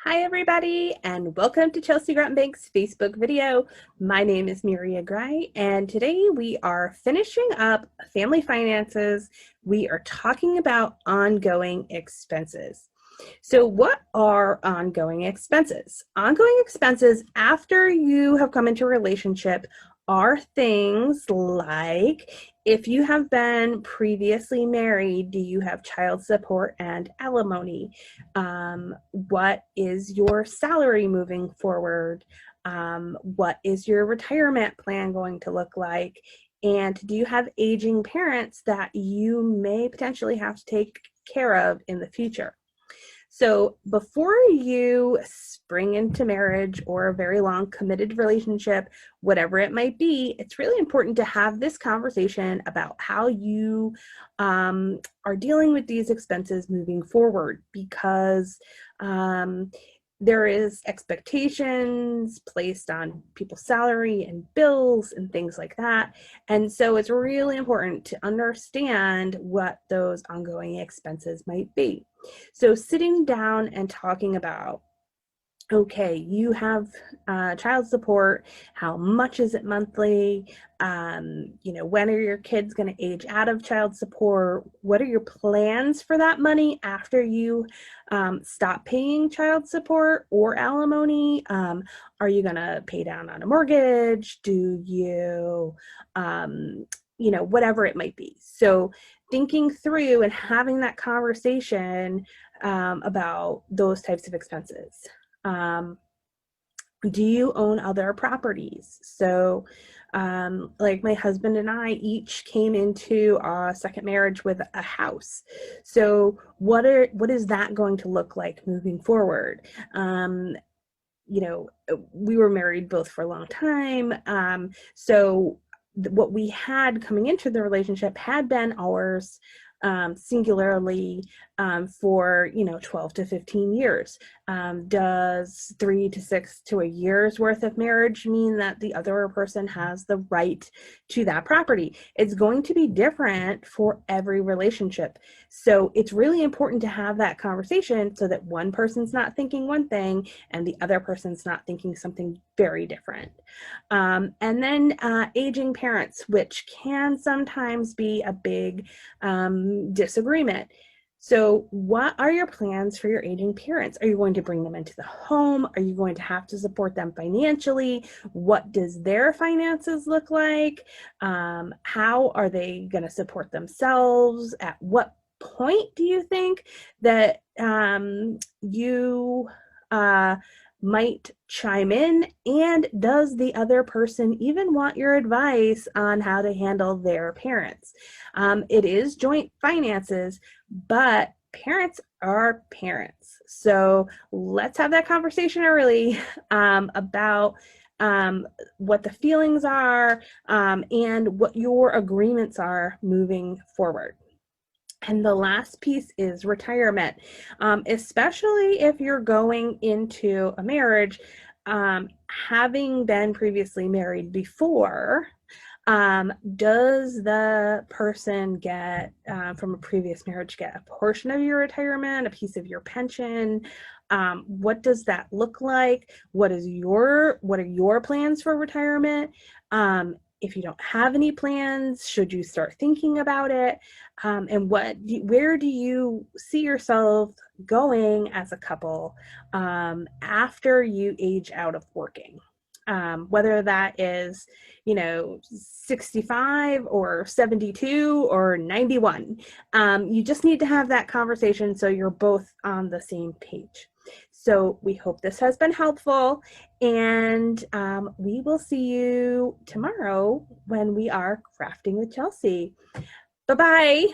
Hi everybody, and welcome to Chelsea Grottenbank's Facebook video. My name is Miria Gray, and today we are finishing up family finances. We are talking about ongoing expenses. So what are ongoing expenses? Ongoing expenses after you have come into a relationship are things like if you have been previously married, do you have child support and alimony? What is your salary moving forward? What is your retirement plan going to look like? And do you have aging parents that you may potentially have to take care of in the future? So before you spring into marriage or a very long committed relationship, whatever it might be, it's really important to have this conversation about how you are dealing with these expenses moving forward, because there is expectations placed on people's salary and bills and things like that. And so it's really important to understand what those ongoing expenses might be. So sitting down and talking about, okay, you have child support. How much is it monthly? When are your kids going to age out of child support? What are your plans for that money after you stop paying child support or alimony? Are you going to pay down on a mortgage? Do you, whatever it might be. So thinking through and having that conversation about those types of expenses. Do you own other properties? So like my husband and I each came into a second marriage with a house. So what is that going to look like moving forward? We were married both for a long time. So what we had coming into the relationship had been ours singularly for 12 to 15 years. Does 3 to 6 to a year's worth of marriage mean that the other person has the right to that property? It's going to be different for every relationship. So it's really important to have that conversation so that one person's not thinking one thing and the other person's not thinking something very different. And then aging parents, which can sometimes be a big disagreement. So what are your plans for your aging parents? Are you going to bring them into the home? Are you going to have to support them financially? What does their finances look like? How are they going to support themselves? At what point do you think that you might chime in? And does the other person even want your advice on how to handle their parents? It is joint finances, but parents are parents. So let's have that conversation early about what the feelings are and what your agreements are moving forward. And the last piece is retirement, especially if you're going into a marriage, having been previously married before. Does the person get from a previous marriage get a portion of your retirement, a piece of your pension? What does that look like? What are your plans for retirement? If you don't have any plans, should you start thinking about it? And where do you see yourself going as a couple after you age out of working? Whether that is, 65 or 72 or 91. You just need to have that conversation so you're both on the same page. So we hope this has been helpful, and we will see you tomorrow when we are crafting with Chelsea. Bye-bye.